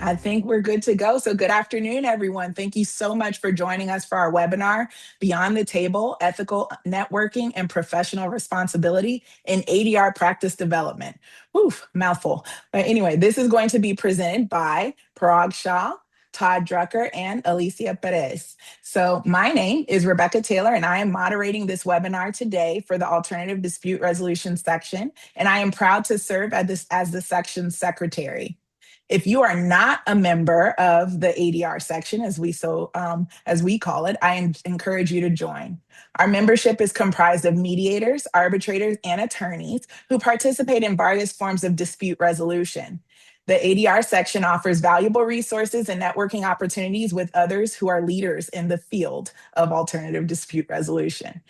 I think we're good to go. So good afternoon, everyone. Thank you so much for joining us for our webinar, Beyond the Table, Ethical Networking and Professional Responsibility in ADR Practice Development. Oof, mouthful. But anyway, this is going to be presented by Parag Shah, Todd Drucker, and Alicia Perez. So my name is Rebecca Taylor, and I am moderating this webinar today for the Alternative Dispute Resolution section, and I am proud to serve as the section secretary. If you are not a member of the ADR section, as we call it, I encourage you to join. Our membership is comprised of mediators, arbitrators, and attorneys who participate in various forms of dispute resolution. The ADR section offers valuable resources and networking opportunities with others who are leaders in the field of alternative dispute resolution.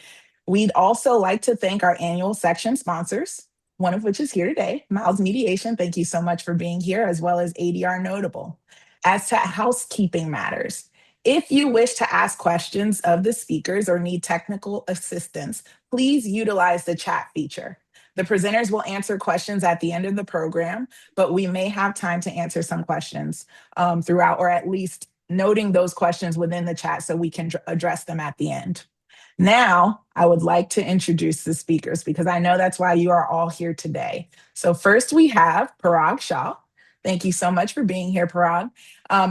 We'd also like to thank our annual section sponsors, one of which is here today, Miles Mediation. Thank you so much for being here, as well as ADR Notable. As to housekeeping matters, if you wish to ask questions of the speakers or need technical assistance, please utilize the chat feature. The presenters will answer questions at the end of the program, but we may have time to answer some questions throughout, or at least noting those questions within the chat so we can address them at the end. Now, I would like to introduce the speakers because I know that's why you are all here today. So first we have Parag Shah. Thank you so much for being here, Parag.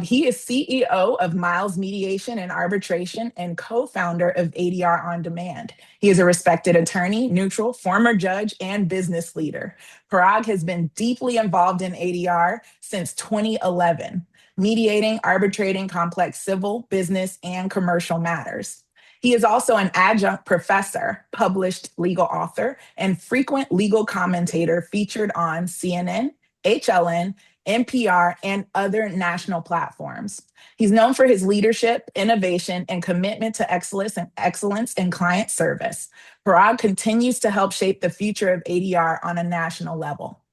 He is CEO of Miles Mediation and Arbitration and co-founder of ADR On Demand. He is a respected attorney, neutral, former judge, and business leader. Parag has been deeply involved in ADR since 2011, mediating, arbitrating complex civil, business, and commercial matters. He is also an adjunct professor, published legal author, and frequent legal commentator featured on CNN, HLN, NPR, and other national platforms. He's known for his leadership, innovation, and commitment to excellence in client service. Parag continues to help shape the future of ADR on a national level.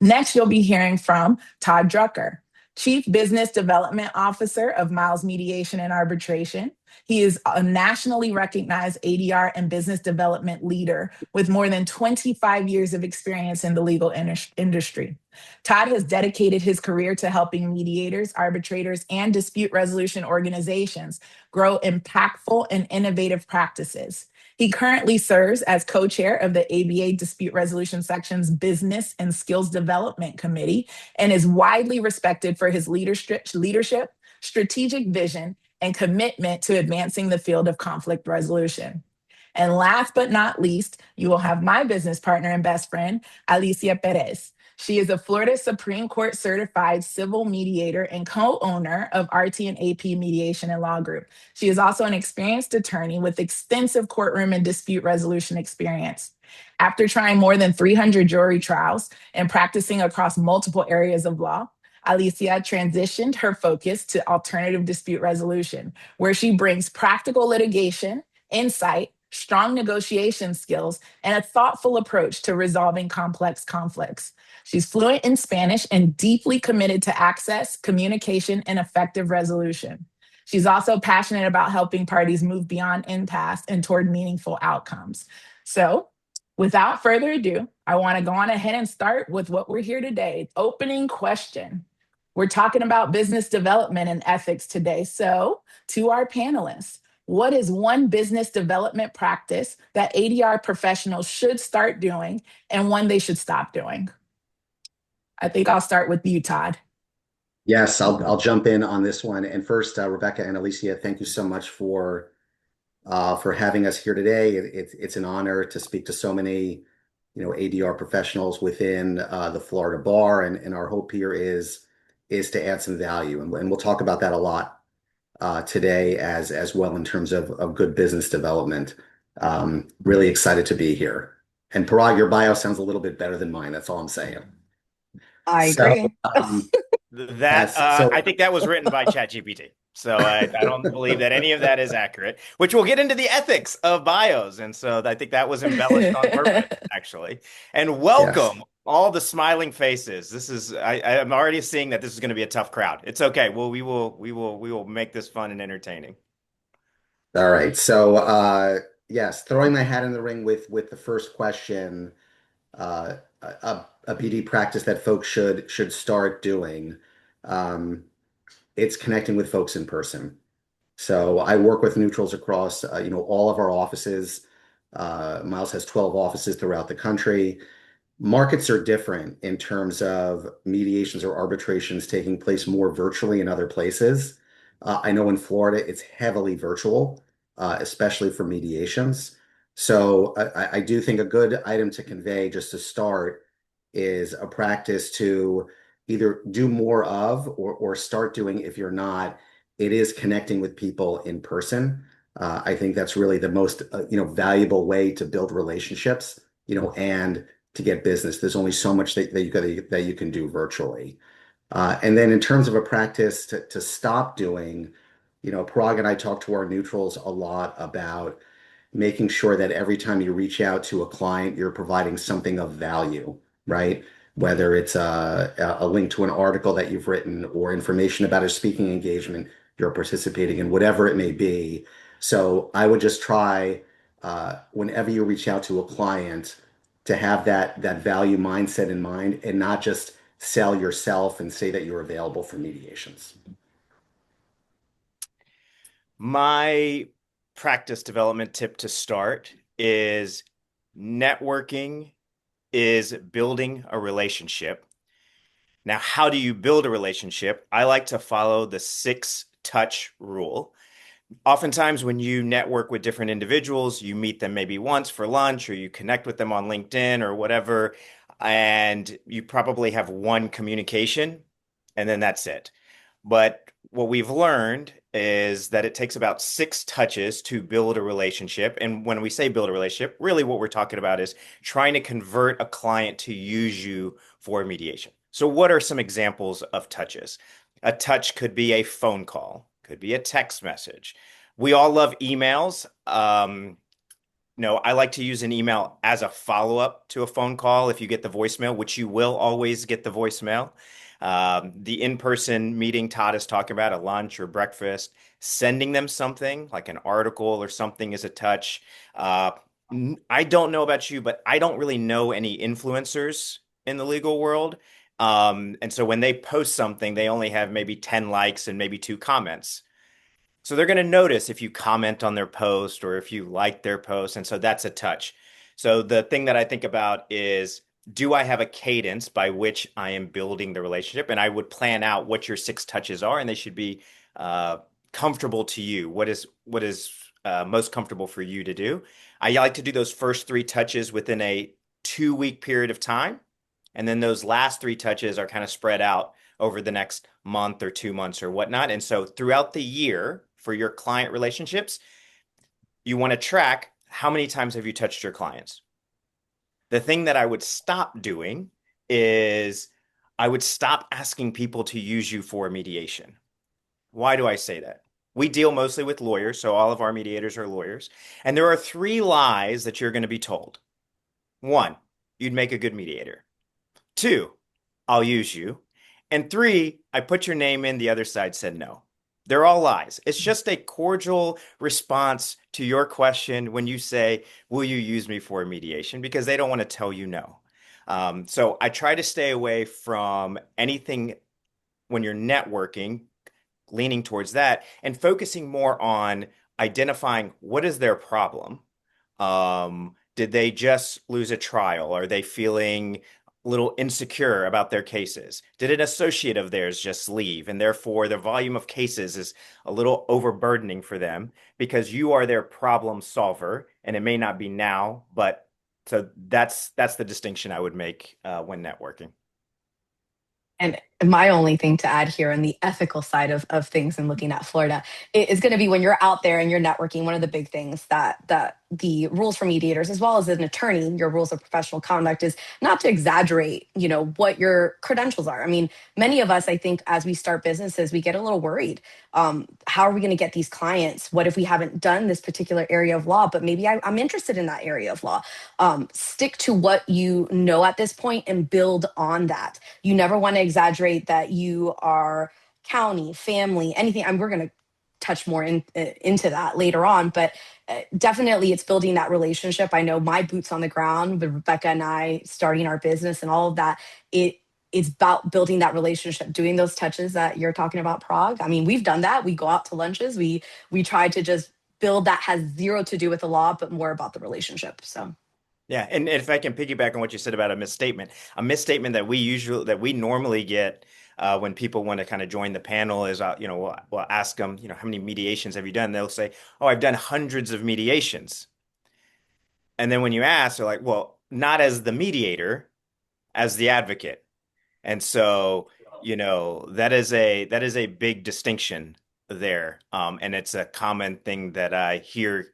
Next, you'll be hearing from Todd Drucker, Chief Business Development Officer of Miles Mediation and Arbitration. He is a nationally recognized ADR and business development leader with more than 25 years of experience in the legal industry. Todd has dedicated his career to helping mediators, arbitrators, and dispute resolution organizations grow impactful and innovative practices. He currently serves as co-chair of the ABA Dispute Resolution Section's Business and Skills Development Committee and is widely respected for his leadership, strategic vision, and commitment to advancing the field of conflict resolution. And last but not least, you will have my business partner and best friend, Alicia Perez. She is a Florida Supreme Court certified civil mediator and co-owner of RT and AP Mediation and Law Group. She is also an experienced attorney with extensive courtroom and dispute resolution experience. After trying more than 300 jury trials and practicing across multiple areas of law, Alicia transitioned her focus to alternative dispute resolution, where she brings practical litigation, insight, strong negotiation skills, and a thoughtful approach to resolving complex conflicts. She's fluent in Spanish and deeply committed to access, communication, and effective resolution. She's also passionate about helping parties move beyond impasse and toward meaningful outcomes. So, without further ado, I want to go on ahead and start with what we're here today. Opening question. We're talking about business development and ethics today. So, to our panelists, what is one business development practice that ADR professionals should start doing and one they should stop doing? I think I'll start with you, Todd. Yes, I'll jump in on this one. And first, Rebecca and Alicia, thank you so much for having us here today. It's an honor to speak to so many, ADR professionals within the Florida bar, and our hope here is to add some value, and we'll talk about that a lot today as well in terms of good business development. Really excited to be here. And Parag, your bio sounds a little bit better than mine. That's all I'm saying. I agree. I think that was written by ChatGPT. So I don't believe that any of that is accurate, which we'll get into the ethics of bios. And so I think that was embellished on purpose, actually. And welcome all the smiling faces. I'm already seeing that this is going to be a tough crowd. It's okay. Well, we will make this fun and entertaining. All right. So yes, throwing my hat in the ring with the first question, a BD practice that folks should start doing. it's connecting with folks in person. So I work with neutrals across, all of our offices. Miles has 12 offices throughout the country. Markets are different in terms of mediations or arbitrations taking place more virtually in other places. I know in Florida it's heavily virtual, especially for mediations. So I do think a good item to convey just to start is a practice to either do more of or start doing if you're not, it is connecting with people in person. I think that's really the most valuable way to build relationships, and to get business. There's only so much that you can do virtually. And then in terms of a practice to stop doing, Parag and I talk to our neutrals a lot about making sure that every time you reach out to a client, you're providing something of value, right? Whether it's a link to an article that you've written or information about a speaking engagement you're participating in, whatever it may be. So I would just try whenever you reach out to a client to have that value mindset in mind and not just sell yourself and say that you're available for mediations. My practice development tip to start is networking is building a relationship. Now, how do you build a relationship? I like to follow the 6-touch rule. Oftentimes, when you network with different individuals, you meet them maybe once for lunch or you connect with them on LinkedIn or whatever, and you probably have one communication, and then that's it. But what we've learned is that it takes about 6 touches to build a relationship. And when we say build a relationship, really what we're talking about is trying to convert a client to use you for mediation. So what are some examples of touches? A touch could be a phone call, could be a text message. We all love emails. No, I like to use an email as a follow-up to a phone call if you get the voicemail, which you will always get the voicemail. The in-person meeting Todd is talking about, a lunch or breakfast, sending them something like an article or something is a touch. I don't know about you, but I don't really know any influencers in the legal world. And so when they post something, they only have maybe 10 likes and maybe 2 comments. So they're going to notice if you comment on their post or if you like their post. And so that's a touch. So the thing that I think about is, do I have a cadence by which I am building the relationship? And I would plan out what your 6 touches are, and they should be comfortable to you. What is most comfortable for you to do? I like to do those first 3 touches within a 2-week period of time. And then those last 3 touches are kind of spread out over the next month or 2 months or whatnot. And so throughout the year for your client relationships, you want to track how many times have you touched your clients. The thing that I would stop doing is I would stop asking people to use you for mediation. Why do I say that? We deal mostly with lawyers, so all of our mediators are lawyers. And there are 3 lies that you're going to be told. 1, you'd make a good mediator. 2, I'll use you. And 3, I put your name in, the other side said no. They're all lies. It's just a cordial response to your question when you say, will you use me for a mediation? Because they don't want to tell you no. So I try to stay away from anything when you're networking, leaning towards that and focusing more on identifying what is their problem. Did they just lose a trial? Are they feeling a little insecure about their cases? Did an associate of theirs just leave? And therefore, the volume of cases is a little overburdening for them because you are their problem solver. And it may not be now, but so that's the distinction I would make when networking. And my only thing to add here on the ethical side of things and looking at Florida is going to be when you're out there and you're networking, one of the big things that the rules for mediators, as well as an attorney, your rules of professional conduct is not to exaggerate, what your credentials are. I mean, many of us, I think, as we start businesses, we get a little worried. How are we going to get these clients? What if we haven't done this particular area of law, but maybe I'm interested in that area of law? Stick to what you know at this point and build on that. You never want to exaggerate that you are county, family, anything. We're going to touch more into that later on, but definitely it's building that relationship. I know my boots on the ground with Rebecca and I starting our business and all of that. it's about building that relationship, doing those touches that you're talking about, Prague. I mean, we've done that. We go out to lunches. We try to just build that has zero to do with the law, but more about the relationship. So Yeah, and if I can piggyback on what you said about a misstatement that we normally get when people want to kind of join the panel is, we'll ask them, how many mediations have you done? They'll say, oh, I've done hundreds of mediations. And then when you ask, they're like, well, not as the mediator, as the advocate. And so, that is a big distinction there. And it's a common thing that I hear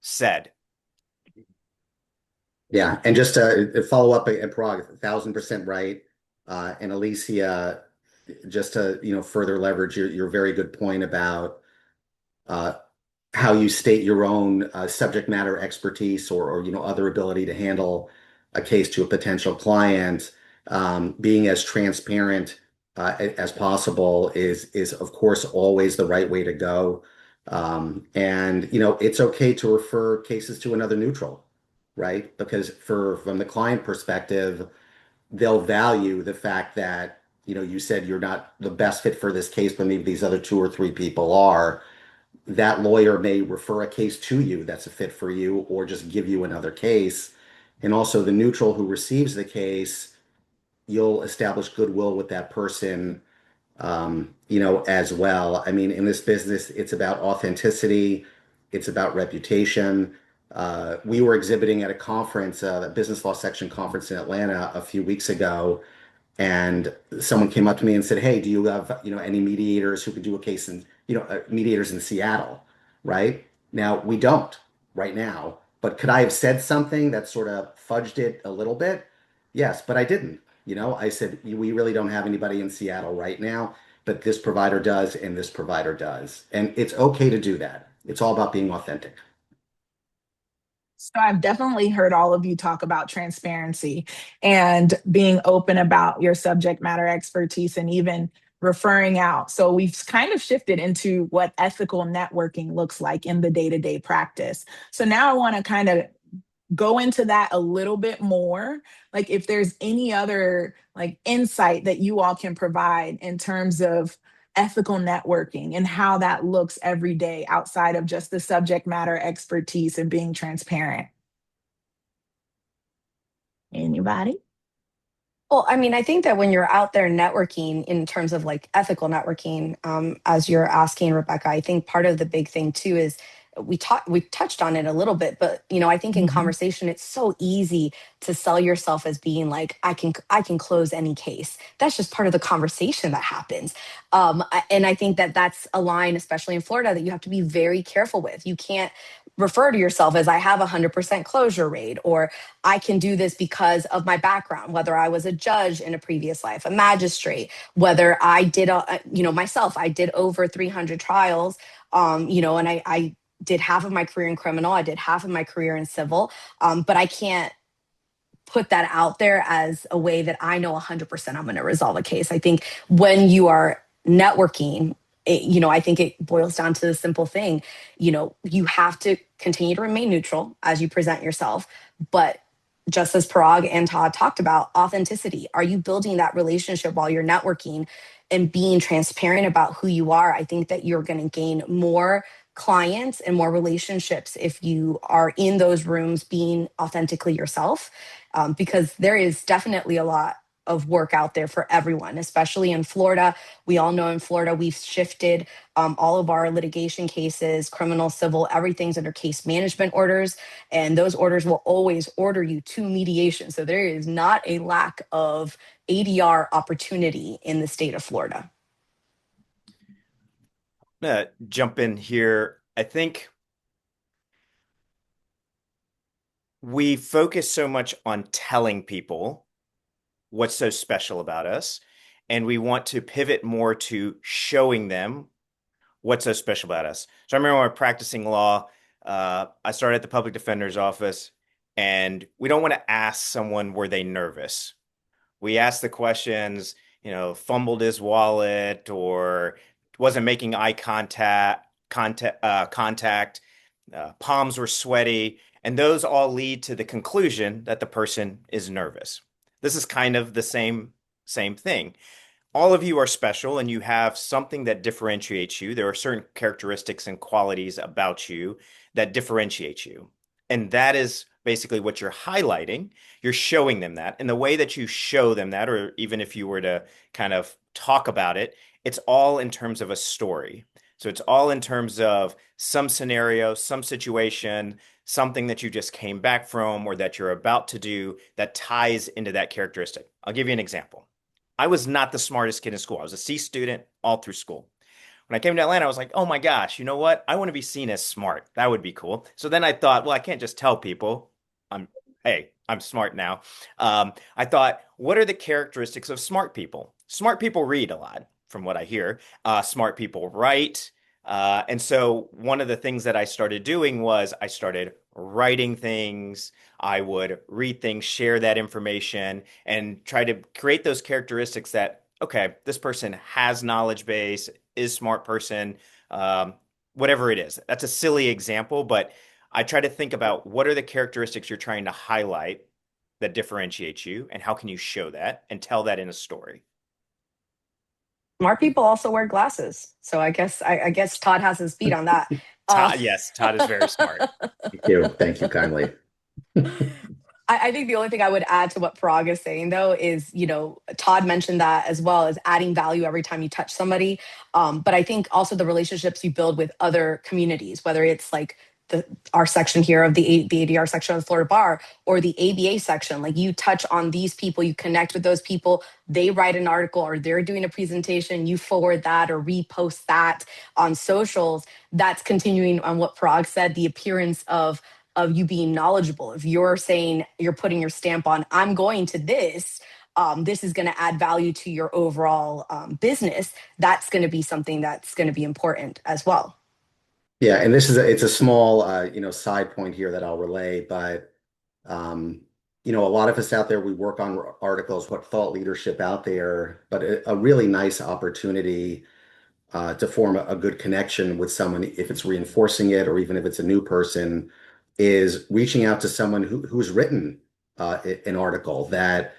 said. Yeah, and just to follow up at Prague, 1,000% right. And Alicia, just to further leverage your very good point about uh, how you state your own subject matter expertise or other ability to handle a case to a potential client, being as transparent as possible is of course always the right way to go. And it's okay to refer cases to another neutral, right? Because from the client perspective, they'll value the fact that you said you're not the best fit for this case, but maybe these other two or three people are. That lawyer may refer a case to you that's a fit for you, or just give you another case. And also the neutral who receives the case, you'll establish goodwill with that person, as well. I mean, in this business, it's about authenticity, it's about reputation. We were exhibiting at a conference, a business law section conference in Atlanta a few weeks ago, and someone came up to me and said, "Hey, do you have any mediators who could do a case in mediators in Seattle?" Right now, we don't right now, but could I have said something that sort of fudged it a little bit? Yes, but I didn't. I said we really don't have anybody in Seattle right now, but this provider does, and this provider does, and it's okay to do that. It's all about being authentic. So I've definitely heard all of you talk about transparency and being open about your subject matter expertise and even referring out. So we've kind of shifted into what ethical networking looks like in the day-to-day practice. So now I want to kind of go into that a little bit more, like if there's any other like insight that you all can provide in terms of ethical networking and how that looks every day outside of just the subject matter expertise and being transparent. Anybody? well, I mean, I think that when you're out there networking in terms of like ethical networking, as you're asking, Rebecca, I think part of the big thing too is we touched on it a little bit, but I think in Mhm. conversation it's so easy to sell yourself as being like I can close any case. That's just part of the conversation that happens, and I think that that's a line, especially in Florida, that you have to be very careful with. You can't refer to yourself as I have 100% closure rate, or I can do this because of my background, whether I was a judge in a previous life, a magistrate, whether I did, myself, I did over 300 trials, and I did half of my career in criminal, I did half of my career in civil, but I can't put that out there as a way that I know 100% I'm going to resolve a case. I think when you are networking, I think it boils down to the simple thing. You have to continue to remain neutral as you present yourself, but just as Parag and Todd talked about, authenticity. Are you building that relationship while you're networking and being transparent about who you are? I think that you're going to gain more clients and more relationships if you are in those rooms being authentically yourself, because there is definitely a lot of work out there for everyone, especially in Florida. We all know in Florida, we've shifted all of our litigation cases, criminal, civil, everything's under case management orders. And those orders will always order you to mediation. So there is not a lack of ADR opportunity in the state of Florida. I'm gonna jump in here. I think we focus so much on telling people what's so special about us, and we want to pivot more to showing them what's so special about us. So I remember when I was practicing law, I started at the public defender's office, and we don't want to ask someone, were they nervous? We ask the questions, fumbled his wallet or wasn't making eye contact, palms were sweaty, and those all lead to the conclusion that the person is nervous. This is kind of the same same thing. All of you are special and you have something that differentiates you. There are certain characteristics and qualities about you that differentiate you. And that is basically what you're highlighting. You're showing them that. And the way that you show them that, or even if you were to kind of talk about it, it's all in terms of a story. So it's all in terms of some scenario, some situation, something that you just came back from or that you're about to do that ties into that characteristic. I'll give you an example. I was not the smartest kid in school. I was a C student all through school. When I came to Atlanta, I was like, oh my gosh, you know what? I want to be seen as smart. That would be cool. So then I thought, well, I can't just tell people I'm, hey, I'm smart now. I thought, what are the characteristics of smart people? Smart people read a lot, from what I hear. Smart people write. And so one of the things that I started doing was I started writing things. I would read things, share that information, and try to create those characteristics that, okay, this person has knowledge base, is smart person, whatever it is. That's a silly example, but I try to think about what are the characteristics you're trying to highlight that differentiate you, and how can you show that and tell that in a story. Smart people also wear glasses, so I guess Todd has his beat on that. Todd, yes, Todd is very smart. Thank you kindly. I think the only thing I would add to what Parag is saying, though, is, Todd mentioned that as well as adding value every time you touch somebody. But I think also the relationships you build with other communities, whether it's like our section here of the ADR section of the Florida Bar or the ABA section, like you touch on these people, you connect with those people, they write an article or they're doing a presentation, you forward that or repost that on socials. That's continuing on what Parag said, the appearance of you being knowledgeable. If you're saying you're putting your stamp on, I'm going to this, this is going to add value to your overall business. That's going to be something that's going to be important as well. Yeah, and it's a small side point here that I'll relay, but a lot of us out there, we work on articles, what thought leadership out there, but a really nice opportunity to form a good connection with someone, if it's reinforcing it or even if it's a new person, is reaching out to someone who's written an article that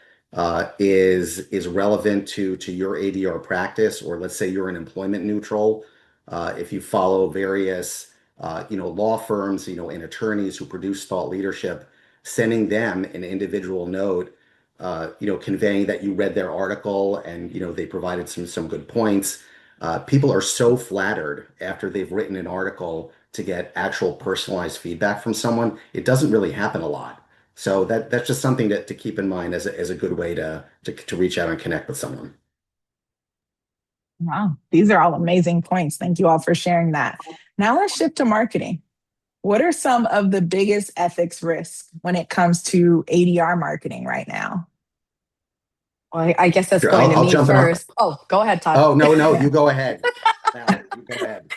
is relevant to your ADR practice, or let's say you're an employment neutral. If you follow various law firms, and attorneys who produce thought leadership, sending them an individual note, conveying that you read their article and they provided some good points. People are so flattered after they've written an article to get actual personalized feedback from someone. It doesn't really happen a lot. So that's just something to keep in mind as a good way to reach out and connect with someone. Wow, these are all amazing points. Thank you all for sharing that. Now let's shift to marketing. What are some of the biggest ethics risks when it comes to ADR marketing right now? Well, I guess that's Sure, going to I'll me jump in on. first. Oh, go ahead, Todd. Oh, no, Yeah. you go ahead. Val, you go ahead.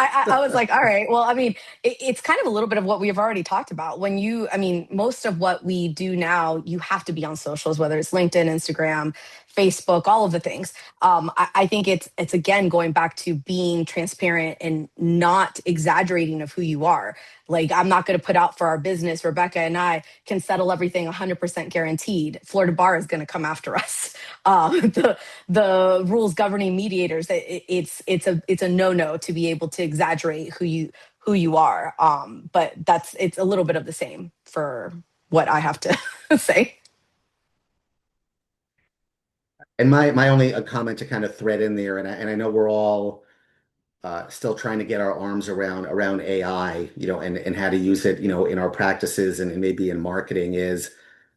I was like, all right. Well, I mean, it's kind of a little bit of what we have already talked about. Most of what we do now, you have to be on socials, whether it's LinkedIn, Instagram, Facebook, all of the things. I think it's again going back to being transparent and not exaggerating of who you are. Like, I'm not going to put out for our business. Rebecca and I can settle everything 100% guaranteed. Florida Bar is going to come after us. The rules governing mediators, it's a no to be able to exaggerate who you are. But it's a little bit of the same for what I have to say. And my only comment to kind of thread in there, and I know we're all still trying to get our arms around AI, and how to use it, in our practices and maybe in marketing is,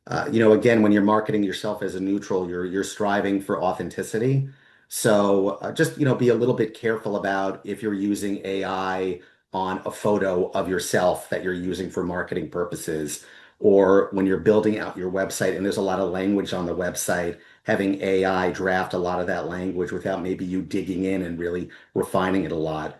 again, when you're marketing yourself as a neutral, you're striving for authenticity. So just, be a little bit careful about if you're using AI on a photo of yourself that you're using for marketing purposes, or when you're building out your website and there's a lot of language on the website, having AI draft a lot of that language without maybe you digging in and really refining it a lot.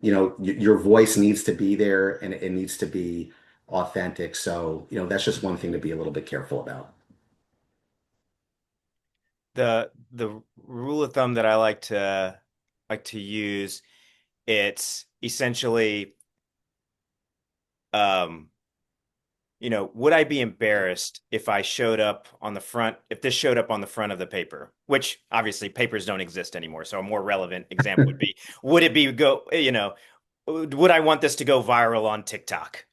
Your voice needs to be there and it needs to be authentic. So, that's just one thing to be a little bit careful about. The rule of thumb that I like to use, it's essentially would I be embarrassed if I showed up on the front, if this showed up on the front of the paper, which obviously papers don't exist anymore. So a more relevant example would be, would it be would I want this to go viral on TikTok?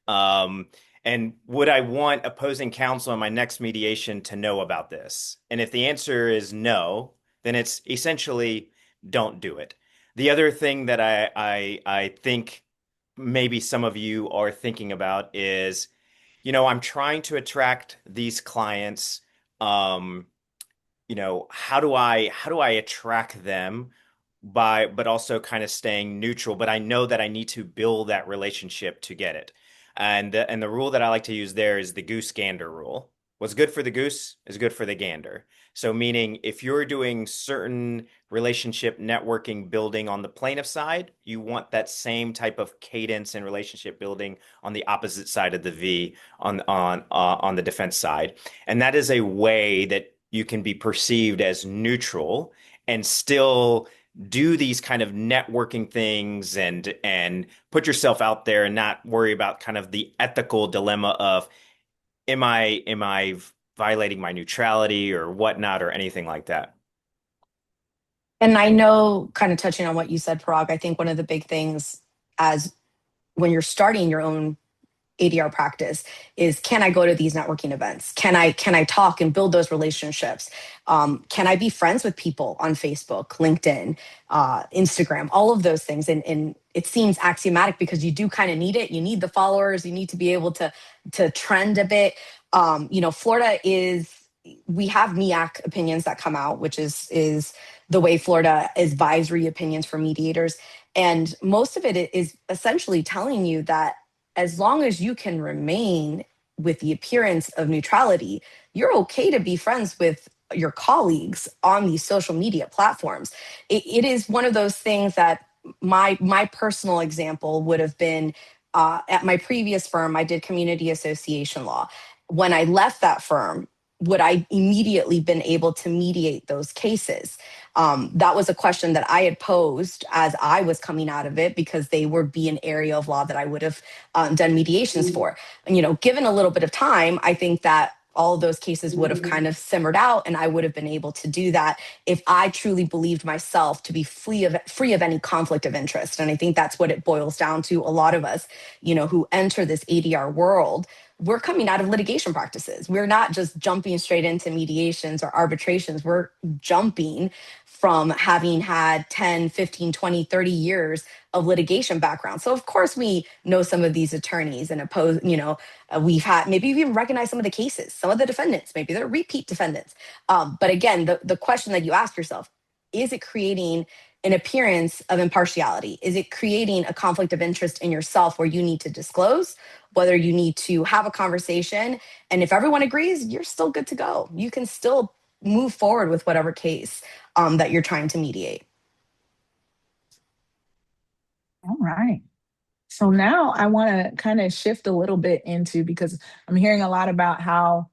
And would I want opposing counsel in my next mediation to know about this? And if the answer is no, then it's essentially don't do it. The other thing that I think maybe some of you are thinking about is, I'm trying to attract these clients. Um, how do I attract them but also kind of staying neutral, but I know that I need to build that relationship to get it. And the rule that I like to use there is the goose gander rule. What's good for the goose is good for the gander. So meaning if you're doing certain relationship networking building on the plaintiff side, you want that same type of cadence and relationship building on the opposite side of the V on the defense side. And that is a way that you can be perceived as neutral and still do these kind of networking things and put yourself out there and not worry about kind of the ethical dilemma of am I violating my neutrality or whatnot or anything like that. And I know, kind of touching on what you said, Parag, I think one of the big things as when you're starting your own ADR practice is, can I go to these networking events? Can I talk and build those relationships? Can I be friends with people on Facebook, LinkedIn, Instagram, all of those things? And it seems axiomatic because you do kind of need it. You need the followers. You need to be able to trend a bit. Florida we have MEAC opinions that come out, which is the way Florida is advisory opinions for mediators. And most of it is essentially telling you that as long as you can remain with the appearance of neutrality, you're okay to be friends with your colleagues on these social media platforms. It is one of those things that my personal example would have been at my previous firm. I did community association law. When I left that firm, would I immediately been able to mediate those cases? That was a question that I had posed as I was coming out of it, because they would be an area of law that I would have done mediations for. And, given a little bit of time, I think that all of those cases would have kind of simmered out, and I would have been able to do that if I truly believed myself to be free of any conflict of interest. And I think that's what it boils down to. A lot of us, who enter this ADR world, we're coming out of litigation practices. We're not just jumping straight into mediations or arbitrations. We're jumping from having had 10, 15, 20, 30 years of litigation background. So of course we know some of these attorneys and we've had, maybe we even recognize some of the cases, some of the defendants, maybe they're repeat defendants. But again, the question that you ask yourself, is it creating an appearance of impartiality? Is it creating a conflict of interest in yourself where you need to disclose, whether you need to have a conversation? And if everyone agrees, you're still good to go. You can still move forward with whatever case that you're trying to mediate. All right. So now I want to kind of shift a little bit into, because I'm hearing a lot about how,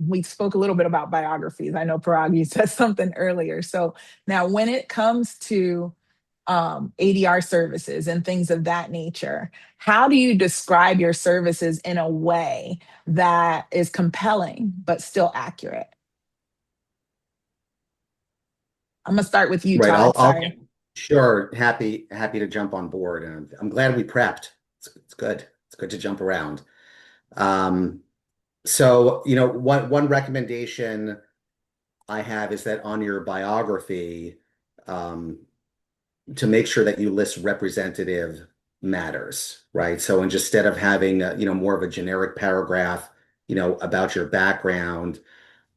we spoke a little bit about biographies. I know, Parag, you said something earlier. So now when it comes to ADR services and things of that nature, how do you describe your services in a way that is compelling but still accurate? I'm going to start with you, Right. Todd. Sorry. Sure. Happy to jump on board. And I'm glad we prepped. It's good. It's good to jump around. So, one recommendation I have is that on your biography, to make sure that you list representative matters, right? So, instead of having, more of a generic paragraph, about your background,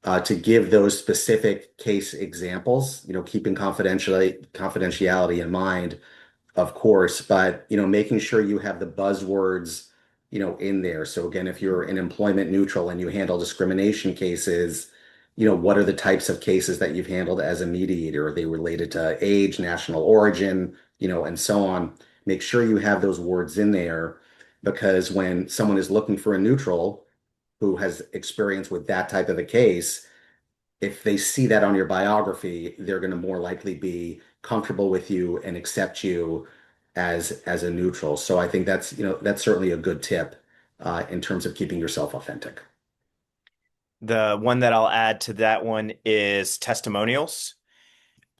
to give those specific case examples, keeping confidentiality in mind, of course, but making sure you have the buzzwords, in there. So again, if you're an employment neutral and you handle discrimination cases, what are the types of cases that you've handled as a mediator? Are they related to age, national origin, and so on? Make sure you have those words in there, because when someone is looking for a neutral who has experience with that type of a case, if they see that on your biography, they're going to more likely be comfortable with you and accept you as a neutral. So I think that's certainly a good tip in terms of keeping yourself authentic. The one that I'll add to that one is testimonials.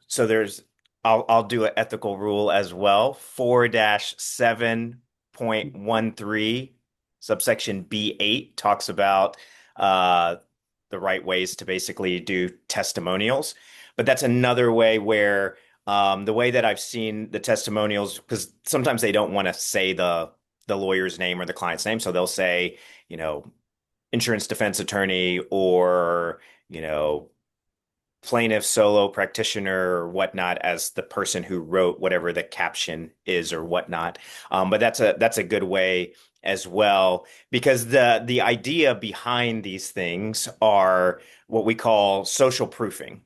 So I'll do an ethical rule as well. 4-7.13 subsection B8 talks about the right ways to basically do testimonials. But that's another way where the way that I've seen the testimonials, because sometimes they don't want to say the lawyer's name or the client's name, so they'll say, insurance defense attorney or, plaintiff solo practitioner or whatnot as the person who wrote whatever the caption is or whatnot. But that's a good way as well, because the idea behind these things are what we call social proofing.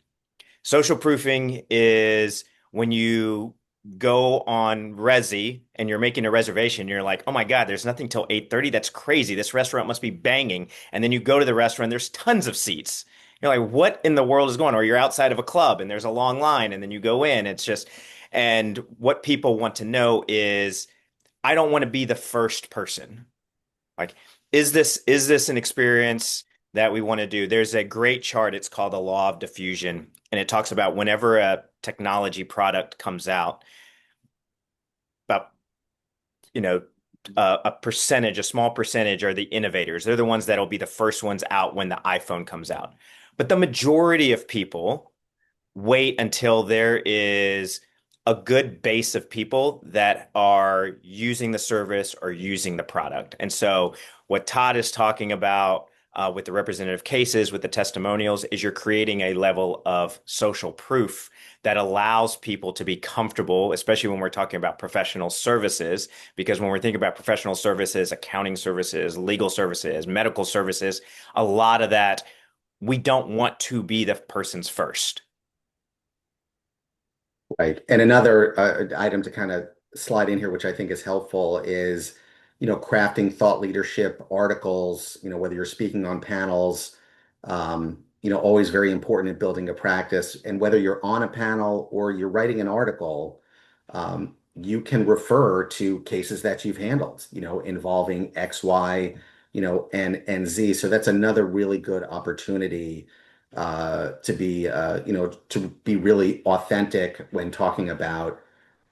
Social proofing is when you go on Resi and you're making a reservation, you're like, oh my God, there's nothing till 8:30. That's crazy. This restaurant must be banging. And then you go to the restaurant, there's tons of seats. You're like, what in the world is going on? Or you're outside of a club and there's a long line and then you go in. And what people want to know is, I don't want to be the first person. Like, is this an experience that we want to do? There's a great chart. It's called the law of diffusion. And it talks about whenever a technology product comes out, about, a small percentage are the innovators. They're the ones that'll be the first ones out when the iPhone comes out. But the majority of people wait until there is a good base of people that are using the service or using the product. And so what Todd is talking about with the representative cases, with the testimonials, is you're creating a level of social proof that allows people to be comfortable, especially when we're talking about professional services, because when we're thinking about professional services, accounting services, legal services, medical services, a lot of that, we don't want to be the person's first. Right. And another item to kind of slide in here, which I think is helpful, is, crafting thought leadership articles, whether you're speaking on panels, always very important in building a practice. And whether you're on a panel or you're writing an article, you can refer to cases that you've handled, involving X, Y, and Z. So that's another really good opportunity to be really authentic when talking about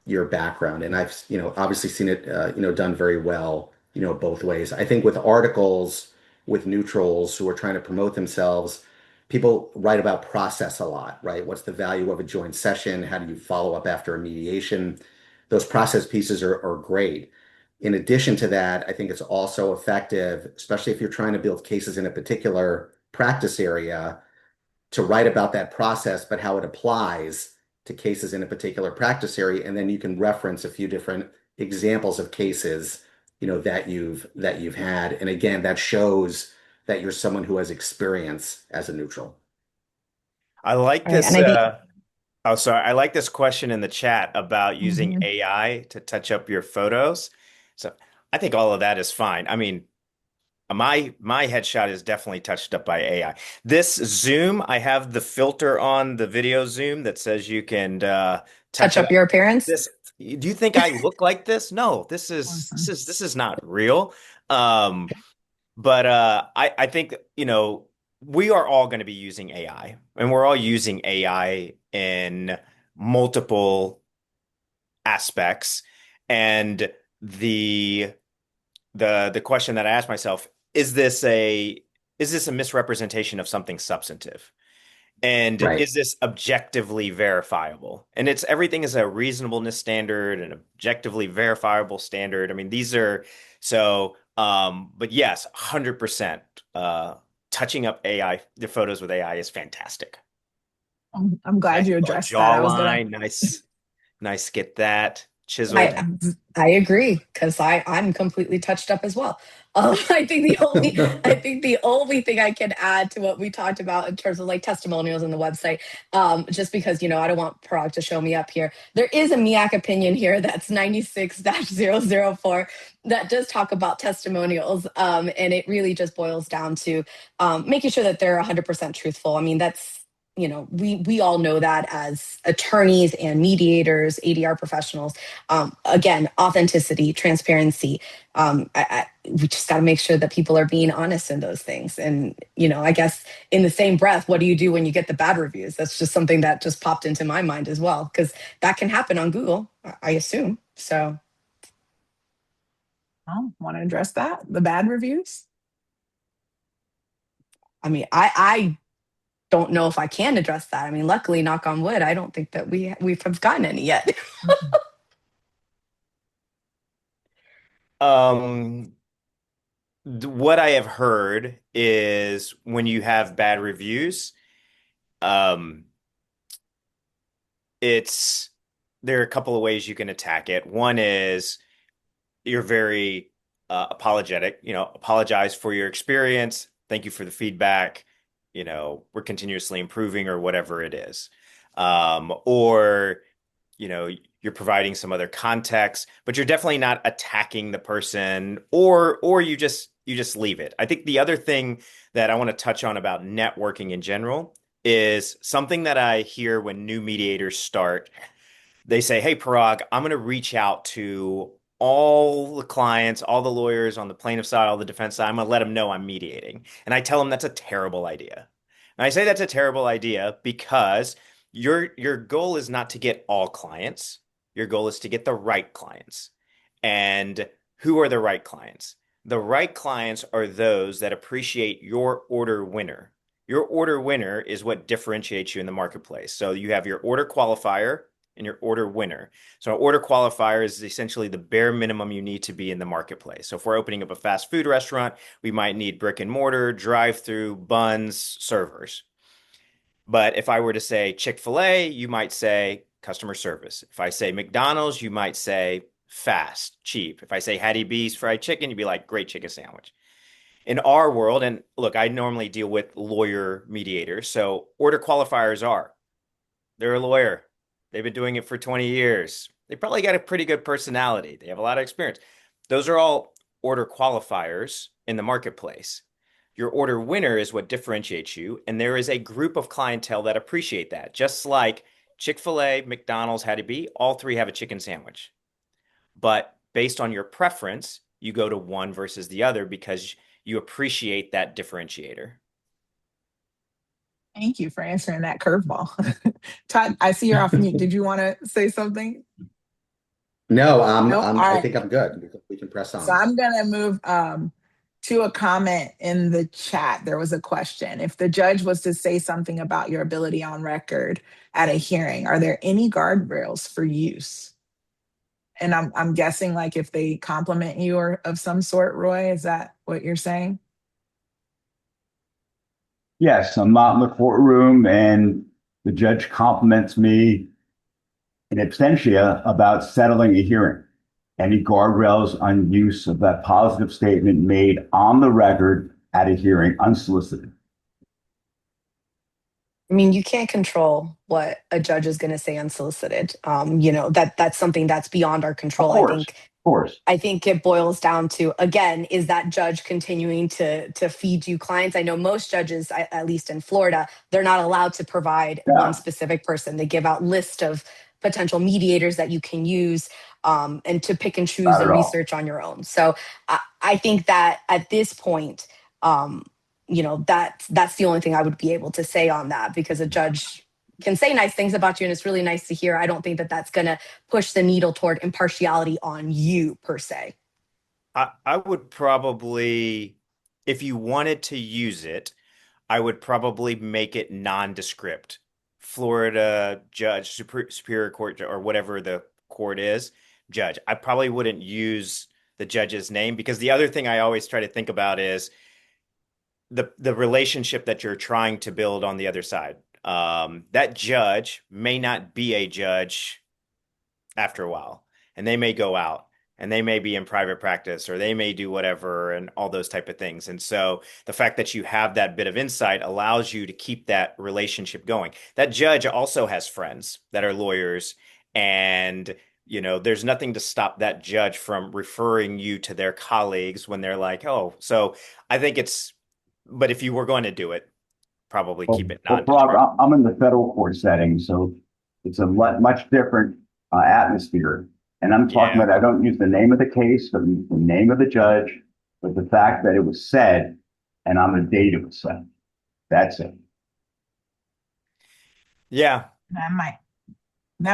your background. And I've, obviously seen it, done very well, both ways. I think with articles, with neutrals who are trying to promote themselves, people write about process a lot, right? What's the value of a joint session? How do you follow up after a mediation? Those process pieces are great. In addition to that, I think it's also effective, especially if you're trying to build cases in a particular practice area, to write about that process, but how it applies to cases in a particular practice area. And then you can reference a few different examples of cases, that you've had. And again, that shows that you're someone who has experience as a neutral. I like Right, this. and I think Oh, sorry. I like this question in the chat about using Mhm. AI to touch up your photos. So I think all of that is fine. I mean, my headshot is definitely touched up by AI. This Zoom, I have the filter on the video Zoom that says you can touch touch it up up. your appearance. This, do you think I look like this? No, Awesome. this is not real. Um, but I think, we are all going to be using AI, and we're all using AI in multiple aspects. And the the question that I asked myself, is this a misrepresentation of something substantive? And Right. is this objectively verifiable? And everything is a reasonableness standard, an objectively verifiable standard. I mean, these are but yes, 100%. Touching up AI, the photos with AI is fantastic. I'm glad Nice you little addressed that. I was gonna. jawline, nice, get that chiseled. I I agree because I'm completely touched up as well. I think the only thing I can add to what we talked about in terms of like testimonials on the website, just because I don't want Parag to show me up here. There is a MIAC opinion here that's 96-004 that does talk about testimonials, and it really just boils down to making sure that they're 100% truthful. I mean, that's we all know that as attorneys and mediators, ADR professionals. Again, authenticity, transparency. we just got to make sure that people are being honest in those things. And, I guess in the same breath, what do you do when you get the bad reviews? That's just something that just popped into my mind as well, because that can happen on Google, I assume. So. Oh, want to address that? The bad reviews? I mean, I don't know if I can address that. I mean, luckily, knock on wood, I don't think that we've gotten any yet. What I have heard is when you have bad reviews, um, there are a couple of ways you can attack it. One is you're very apologetic, apologize for your experience. Thank you for the feedback. We're continuously improving or whatever it is. Or, you're providing some other context, but you're definitely not attacking the person or you just leave it. I think the other thing that I want to touch on about networking in general is something that I hear when new mediators start. They say, "Hey, Parag, I'm going to reach out to all the clients, all the lawyers on the plaintiff side, all the defense side. I'm going to let them know I'm mediating." And I tell them that's a terrible idea. And I say that's a terrible idea because your goal is not to get all clients. Your goal is to get the right clients. And who are the right clients? The right clients are those that appreciate your order winner. Your order winner is what differentiates you in the marketplace. So you have your order qualifier and your order winner. So an order qualifier is essentially the bare minimum you need to be in the marketplace. So if we're opening up a fast food restaurant, we might need brick and mortar, drive-through, buns, servers. But if I were to say Chick-fil-A, you might say customer service. If I say McDonald's, you might say fast, cheap. If I say Hattie B's fried chicken, you'd be like, great chicken sandwich. In our world, and look, I normally deal with lawyer mediators. So order qualifiers they're a lawyer. They've been doing it for 20 years. They probably got a pretty good personality. They have a lot of experience. Those are all order qualifiers in the marketplace. Your order winner is what differentiates you. And there is a group of clientele that appreciate that. Just like Chick-fil-A, McDonald's, Hattie B, all three have a chicken sandwich. But based on your preference, you go to one versus the other because you appreciate that differentiator. Thank you for answering that curveball. Todd, I see you're off mute. Did you want to say something? No, Nope. All I right. think I'm good. We can press on. So I'm going to move to a comment in the chat. There was a question. If the judge was to say something about your ability on record at a hearing, are there any guardrails for use? And I'm guessing like if they compliment you or of some sort, Roy, is that what you're saying? Yes, I'm not in the courtroom and the judge compliments me in absentia about settling a hearing. Any guardrails on use of that positive statement made on the record at a hearing unsolicited? I mean, you can't control what a judge is going to say unsolicited. That's something that's beyond our control. Of course. I think it boils down to, again, is that judge continuing to feed you clients? I know most judges, at least in Florida, they're not allowed to provide one specific person. They give out list of potential mediators that you can use and to pick and choose and research on your own. So I think that at this point, that's the only thing I would be able to say on that, because a judge can say nice things about you and it's really nice to hear. I don't think that that's going to push the needle toward impartiality on you per se. I would probably, if you wanted to use it, I would probably make it nondescript. Florida judge, Superior Court, or whatever the court is, judge. I probably wouldn't use the judge's name, because the other thing I always try to think about is the relationship that you're trying to build on the other side. That judge may not be a judge after a while, and they may go out and they may be in private practice, or they may do whatever and all those type of things. And so the fact that you have that bit of insight allows you to keep that relationship going. That judge also has friends that are lawyers, and there's nothing to stop that judge from referring you to their colleagues when they're like, oh, so I think but if you were going to do it, probably keep it Parag, I'm in the federal court setting, so it's a much different atmosphere. And I'm talking about, I don't use the name of the case, but the name of the judge, but the fact that it was said and on the date it was said. That's it. Yeah. That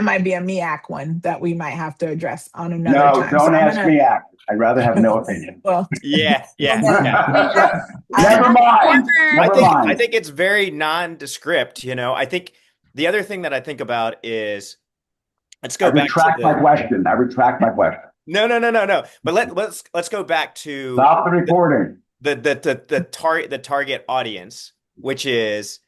might be a MEAC one that we might have to address on another No, time. So don't I'm ask gonna, me. I'd rather have no opinion. well, Yeah. well Yeah. then, Yeah. We well, have Never mind. I Never think mind. it's very nondescript, you know. I think the other thing that I think about is let's I go back to retract my question. I retract my question. no. But let's go back to Stop the recording. the target audience, which is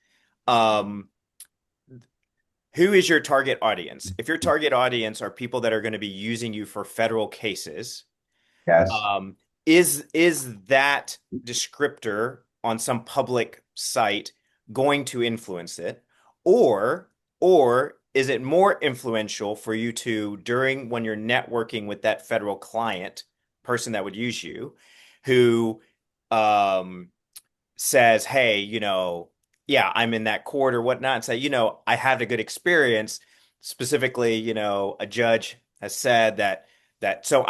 who is your target audience? If your target audience are people that are going to be using you for federal cases, Yes. is that descriptor on some public site going to influence it, or is it more influential for you to, during when you're networking with that federal client person that would use you, who says, hey, you know, yeah, I'm in that court or whatnot, and say, you know, I had a good experience. Specifically, you know, a judge has said that so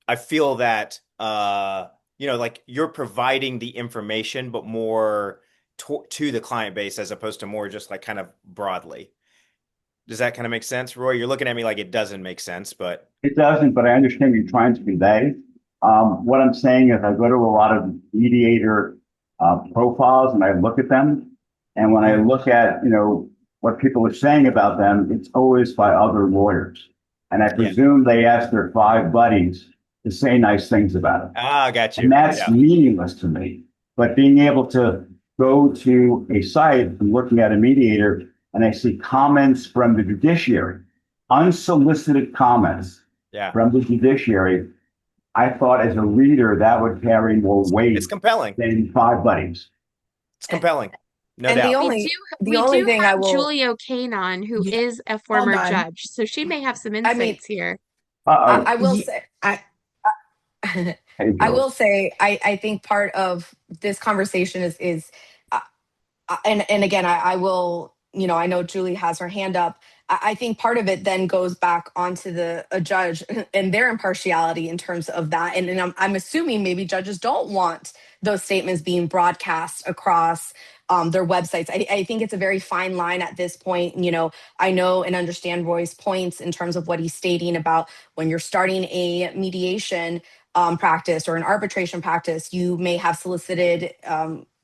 I feel that you know, like you're providing the information, but more to the client base as opposed to more just like kind of broadly. Does that kind of make sense, Roy? You're looking at me like it doesn't make sense, but It doesn't, but I understand you're trying to convey. What I'm saying is I go to a lot of mediator profiles and I look at them. And when I look at, you know, what people are saying about them, it's always by other lawyers. And I presume they ask their 5 buddies to say nice things about them. I got you. And that's meaningless to me. But being able to go to a site and looking at a mediator and I see comments from the judiciary, unsolicited comments from the judiciary, I thought as a reader that would carry more weight. It's compelling than 5 buddies. It's compelling, no And doubt. We do thing I have will, Julie O'Kane on, who Yeah, is a former judge, so she may have some insights here. I will say, I will say, I think part of this conversation is and again, I will, you know, I know Julie has her hand up. I think part of it then goes back onto a judge and their impartiality in terms of that. And I'm assuming maybe judges don't want those statements being broadcast across their websites. I think it's a very fine line at this point. You know, I know and understand Roy's points in terms of what he's stating about when you're starting a mediation practice or an arbitration practice, you may have solicited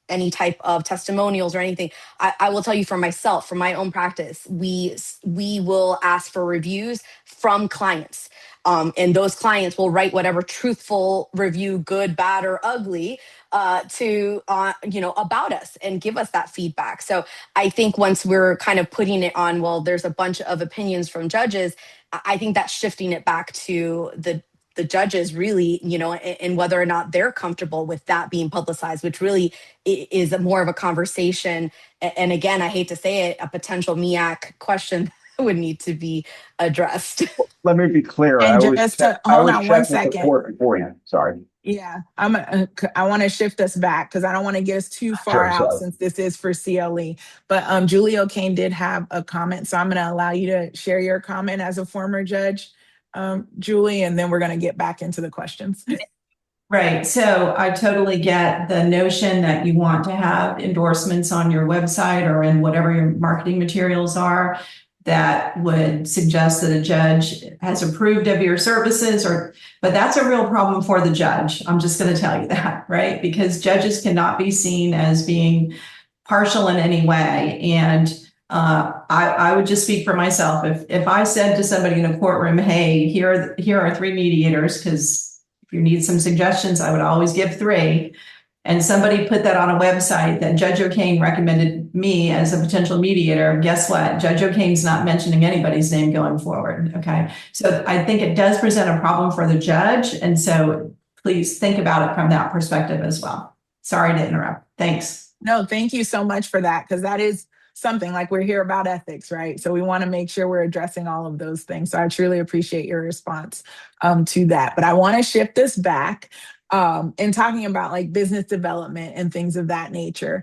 any type of testimonials or anything. I will tell you for myself, for my own practice, we will ask for reviews from clients. And those clients will write whatever truthful review, good, bad, or ugly, to you know, about us and give us that feedback. So I think once we're kind of putting it on, well, there's a bunch of opinions from judges, I think that's shifting it back to the judges really, you know, and whether or not they're comfortable with that being publicized, which really is more of a conversation. And again, I hate to say it, a potential MEAC question would need to be addressed. Let me be clear. And I just to hold on one second. Beforehand. Sorry. Yeah, I want to shift us back because I don't want to get us too far out since this is for CLE. But Julie O'Kane did have a comment, so I'm going to allow you to share your comment as a former judge, Julie, and then we're going to get back into the questions. Right. So I totally get the notion that you want to have endorsements on your website or in whatever your marketing materials are that would suggest that a judge has approved of your services, but that's a real problem for the judge. I'm just going to tell you that, right? Because judges cannot be seen as being partial in any way. And I would just speak for myself. If I said to somebody in a courtroom, hey, here are 3 mediators, because if you need some suggestions, I would always give 3. And somebody put that on a website that Judge O'Kane recommended me as a potential mediator. Guess what? Judge O'Kane's not mentioning anybody's name going forward. Okay. So I think it does present a problem for the judge. And so please think about it from that perspective as well. Sorry to interrupt. Thanks. No, thank you so much for that, because that is something, like, we're here about ethics, right? So we want to make sure we're addressing all of those things. So I truly appreciate your response to that. But I want to shift this back in talking about like business development and things of that nature.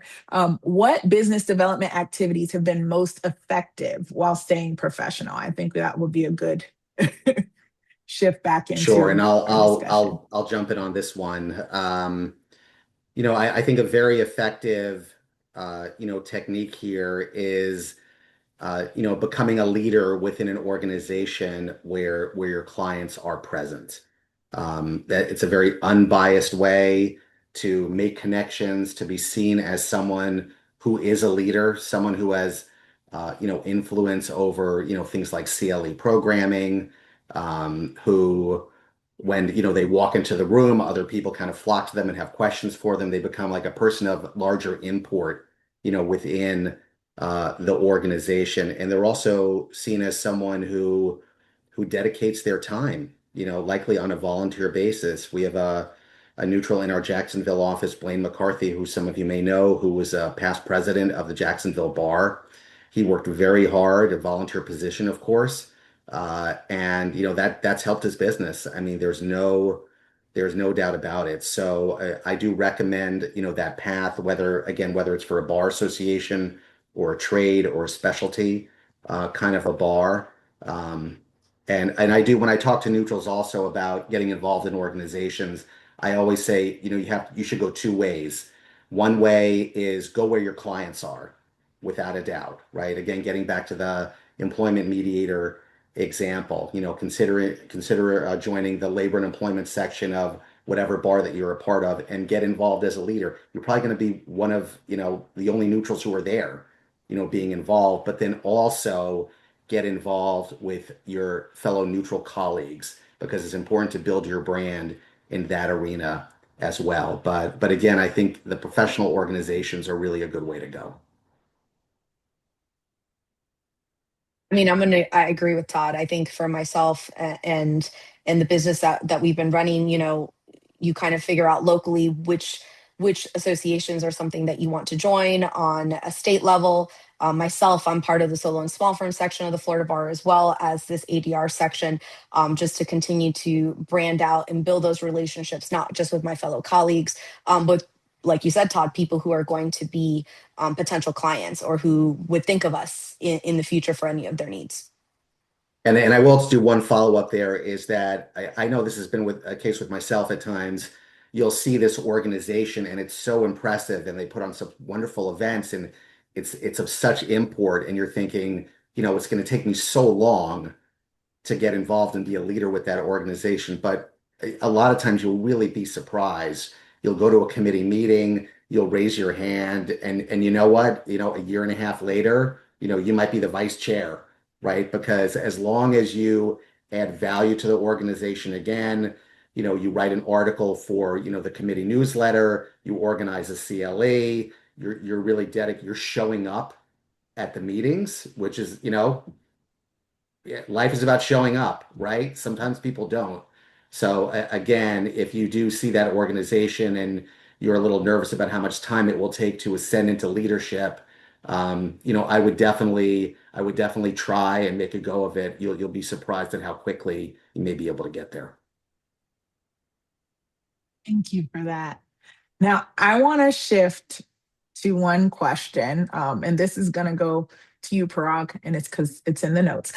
What business development activities have been most effective while staying professional? I think that would be a good shift back into Sure, and our discussion. I'll jump in on this one. I think a very effective technique here is becoming a leader within an organization where your clients are present. That it's a very unbiased way to make connections, to be seen as someone who is a leader, someone who has influence over things like CLE programming, who when they walk into the room, other people kind of flock to them and have questions for them. They become like a person of larger import, within the organization, and they're also seen as someone who dedicates their time, likely on a volunteer basis. We have a neutral in our Jacksonville office, Blaine McCarthy, who some of you may know, who was a past president of the Jacksonville Bar. He worked very hard, a volunteer position, of course, and that's helped his business. I mean, there's no doubt about it. So I do recommend that path, whether it's for a bar association or a trade or a specialty kind of a bar. And I do, when I talk to neutrals also about getting involved in organizations, I always say, you should go two ways. One way is go where your clients are, without a doubt, right? Again, getting back to the employment mediator example, consider joining the labor and employment section of whatever bar that you're a part of and get involved as a leader. You're probably going to be one of, the only neutrals who are there, being involved, but then also get involved with your fellow neutral colleagues, because it's important to build your brand in that arena as well. But again, I think the professional organizations are really a good way to go. I mean, I agree with Todd. I think for myself and the business that we've been running, you kind of figure out locally which associations are something that you want to join on a state level. Myself, I'm part of the solo and small firm section of the Florida Bar, as well as this ADR section, just to continue to brand out and build those relationships, not just with my fellow colleagues, but like you said, Todd, people who are going to be potential clients or who would think of us in the future for any of their needs. And I will just do one follow-up there, is that I know this has been with a case with myself at times. You'll see this organization and it's so impressive and they put on some wonderful events and it's of such import, and you're thinking, it's going to take me so long to get involved and be a leader with that organization. But a lot of times you'll really be surprised. You'll go to a committee meeting, you'll raise your hand, and you know what? A year and a half later, you might be the vice chair, right? Because as long as you add value to the organization, again, you write an article for, the committee newsletter, you organize a CLE, you're really dedicated, you're showing up at the meetings, which is, life is about showing up, right? Sometimes people don't. So again, if you do see that organization and you're a little nervous about how much time it will take to ascend into leadership, I would definitely try and make a go of it. You'll be surprised at how quickly you may be able to get there. Thank you for that. Now, I want to shift to one question, and this is going to go to you, Parag, and it's because it's in the notes.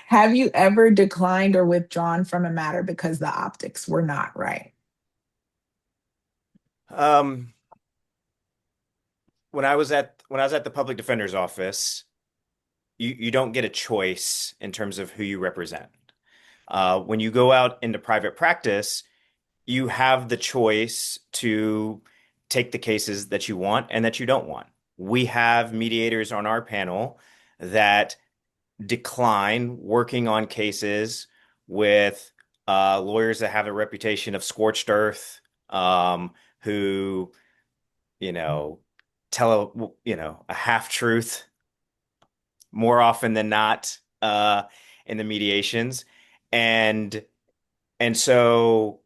Have you ever declined or withdrawn from a matter because the optics were not right? When I was at the public defender's office, you don't get a choice in terms of who you represent. When you go out into private practice, you have the choice to take the cases that you want and that you don't want. We have mediators on our panel that decline working on cases with lawyers that have a reputation of scorched earth, who, tell a half truth more often than not in the mediations, and so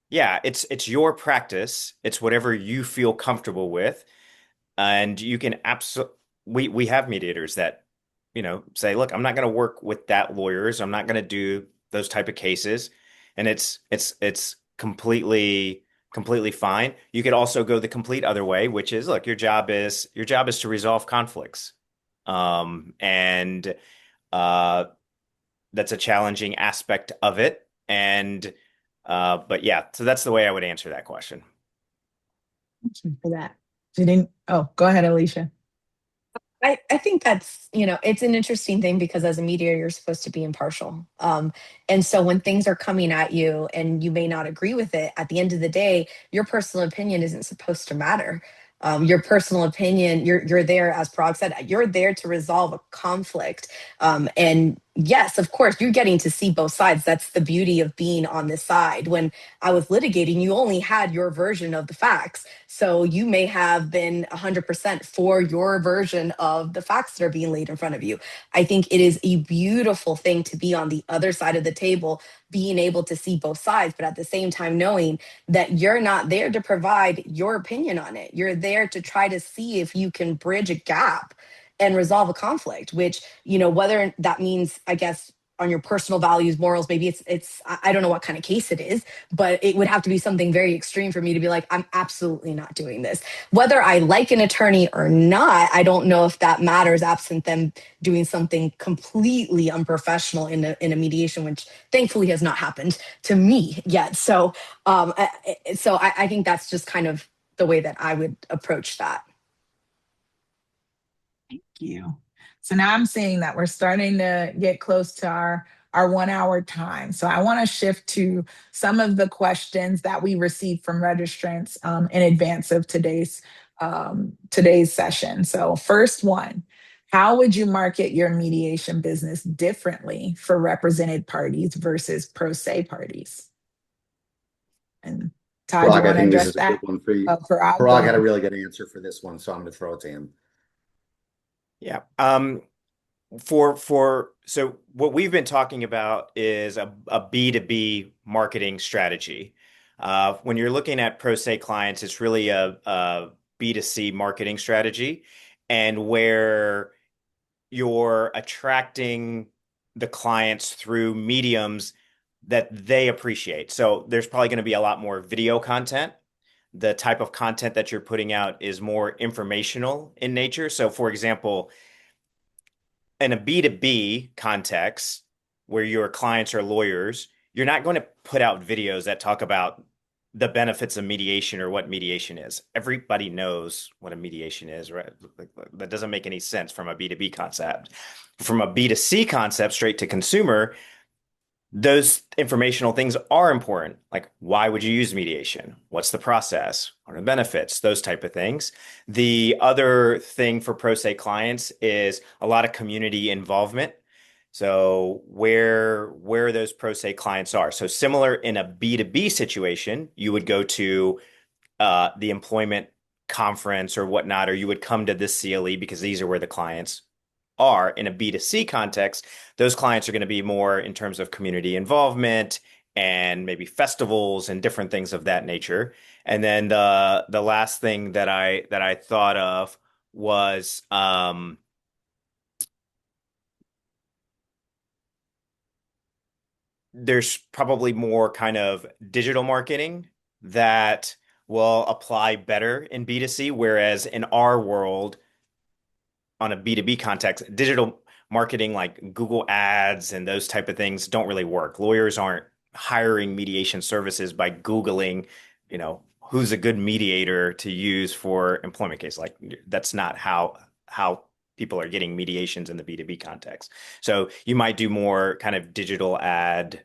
yeah, it's your practice, it's whatever you feel comfortable with, and you can absolutely. We have mediators that say, look, I'm not going to work with that lawyers. I'm not going to do those type of cases. And it's completely fine. You could also go the complete other way, which is, look, your job is to resolve conflicts. And that's a challenging aspect of it. And but yeah, so that's the way I would answer that question. Thank you for that. Oh, go ahead, Alicia. I think that's, it's an interesting thing because as a mediator, you're supposed to be impartial. And so when things are coming at you and you may not agree with it, at the end of the day, your personal opinion isn't supposed to matter. Your personal opinion, you're there, as Parag said, you're there to resolve a conflict. And yes, of course, you're getting to see both sides. That's the beauty of being on this side. When I was litigating, you only had your version of the facts. So you may have been 100% for your version of the facts that are being laid in front of you. I think it is a beautiful thing to be on the other side of the table, being able to see both sides, but at the same time knowing that you're not there to provide your opinion on it. You're there to try to see if you can bridge a gap and resolve a conflict, which, whether that means, I guess, on your personal values, morals, maybe it's I don't know what kind of case it is, but it would have to be something very extreme for me to be like, I'm absolutely not doing this. Whether I like an attorney or not, I don't know if that matters, absent them doing something completely unprofessional in a mediation, which thankfully has not happened to me yet. So I think that's just kind of the way that I would approach that. Thank you. So now I'm seeing that we're starting to get close to our 1 hour time. So I want to shift to some of the questions that we received from registrants in advance of today's session. So first one, how would you market your mediation business differently for represented parties versus pro se parties? And Todd, Parag, you I want to think this address is a good that? one for you. Parag, go Parag had a ahead. really good answer for this one, so I'm going to throw it to him. Yeah. So what we've been talking about is a B2B marketing strategy. When you're looking at pro se clients, it's really a B2C marketing strategy, and where you're attracting the clients through mediums that they appreciate. So there's probably going to be a lot more video content. The type of content that you're putting out is more informational in nature. So, for example, in a B2B context where your clients are lawyers, you're not going to put out videos that talk about the benefits of mediation or what mediation is. Everybody knows what a mediation is, right? That doesn't make any sense from a B2B concept. From a B2C concept, straight to consumer, those informational things are important. Like, why would you use mediation? What's the process? What are the benefits? Those type of things. The other thing for pro se clients is a lot of community involvement. So where those pro se clients are. So similar in a B2B situation, you would go to the employment conference or whatnot, or you would come to this CLE because these are where the clients are. In a B2C context, those clients are going to be more in terms of community involvement and maybe festivals and different things of that nature. And then the last thing that I thought of was there's probably more kind of digital marketing that will apply better in B2C, whereas in our world, on a B2B context, digital marketing like Google ads and those type of things don't really work. Lawyers aren't hiring mediation services by Googling, who's a good mediator to use for employment case. Like that's not how people are getting mediations in the B2B context. So you might do more kind of digital ad,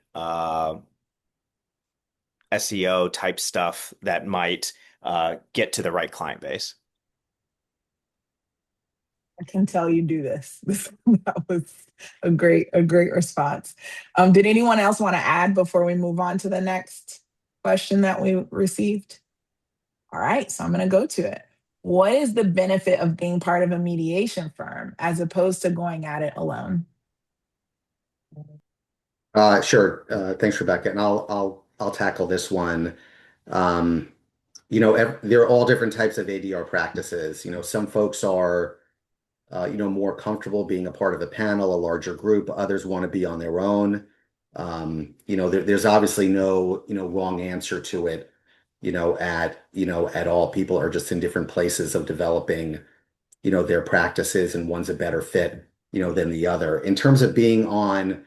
SEO type stuff that might get to the right client base. I can tell you do this. That was a great response. Did anyone else want to add before we move on to the next question that we received? All right, so I'm going to go to it. What is the benefit of being part of a mediation firm as opposed to going at it alone? Sure. Thanks, Rebecca. And I'll tackle this one. There are all different types of ADR practices. Some folks are more comfortable being a part of a panel, a larger group. Others want to be on their own. There's obviously no, wrong answer to it, at all. People are just in different places of developing, their practices, and one's a better fit, than the other. In terms of being on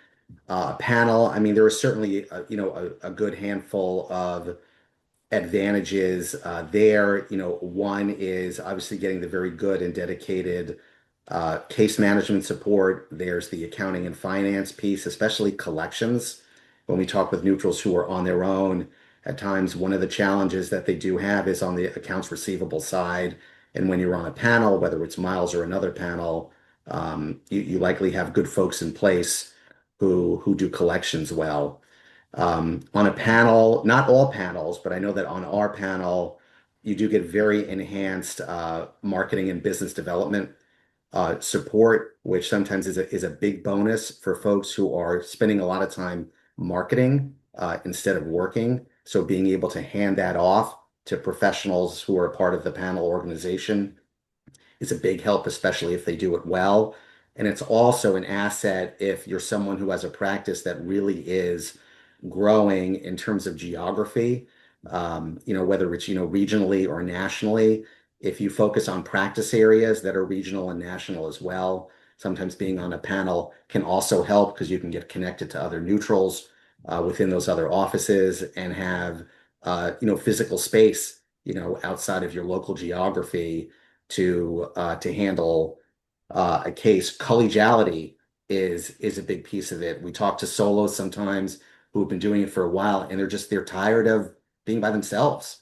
panel, I mean, there are certainly, a good handful of advantages there. One is obviously getting the very good and dedicated case management support. There's the accounting and finance piece, especially collections. When we talk with neutrals who are on their own, at times one of the challenges that they do have is on the accounts receivable side. And when you're on a panel, whether it's Miles or another panel, you likely have good folks in place who do collections well. On a panel, not all panels, but I know that on our panel, you do get very enhanced marketing and business development support, which sometimes is a big bonus for folks who are spending a lot of time marketing instead of working. So being able to hand that off to professionals who are part of the panel organization is a big help, especially if they do it well. And it's also an asset if you're someone who has a practice that really is growing in terms of geography, whether it's, regionally or nationally. If you focus on practice areas that are regional and national as well, sometimes being on a panel can also help because you can get connected to other neutrals within those other offices and have, physical space, outside of your local geography to handle a case. Collegiality is a big piece of it. We talk to solos sometimes who've been doing it for a while, and they're tired of being by themselves,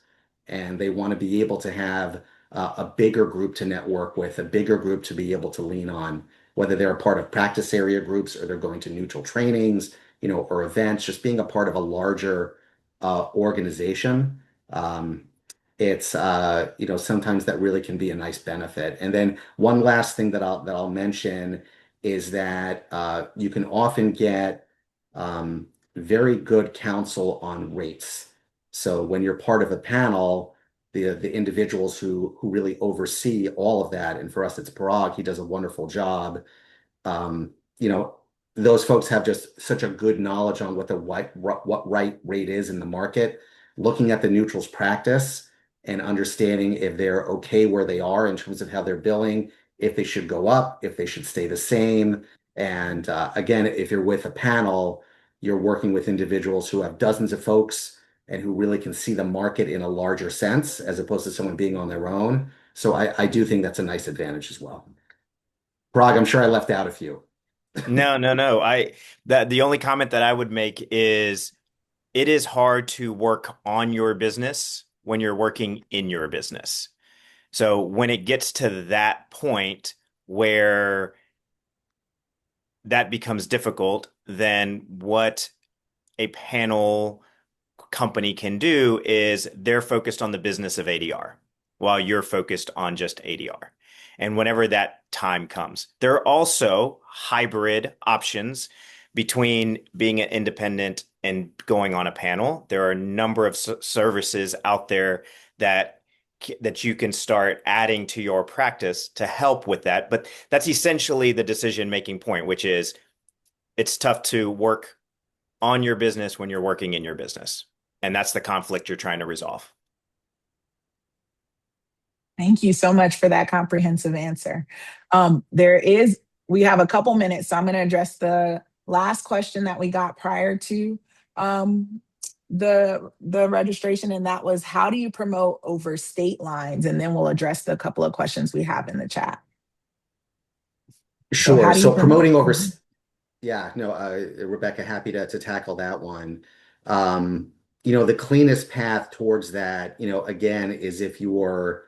and they want to be able to have a bigger group to network with, a bigger group to be able to lean on, whether they're a part of practice area groups or they're going to neutral trainings, or events. Just being a part of a larger organization. It's sometimes that really can be a nice benefit. And then one last thing that I'll mention is that you can often get very good counsel on rates. So when you're part of a panel, the individuals who really oversee all of that, and for us it's Parag, he does a wonderful job. Um, you know, those folks have just such a good knowledge on what right rate is in the market, looking at the neutrals practice and understanding if they're okay where they are in terms of how they're billing, if they should go up, if they should stay the same. And again, if you're with a panel, you're working with individuals who have dozens of folks and who really can see the market in a larger sense, as opposed to someone being on their own. So I do think that's a nice advantage as well. Parag, I'm sure I left out a few. No. The only comment that I would make is it is hard to work on your business when you're working in your business. So when it gets to that point where that becomes difficult, then what a panel company can do is they're focused on the business of ADR while you're focused on just ADR. And whenever that time comes, there are also hybrid options between being an independent and going on a panel. There are a number of services out there that you can start adding to your practice to help with that. But that's essentially the decision-making point, which is it's tough to work on your business when you're working in your business. And that's the conflict you're trying to resolve. Thank you so much for that comprehensive answer. We have a couple minutes, so I'm going to address the last question that we got prior to the registration, and that was, how do you promote over state lines? And then we'll address the couple of questions we have in the chat. Sure. So promoting over, yeah, no, Rebecca, happy to tackle that one. The cleanest path towards that, again, is if you're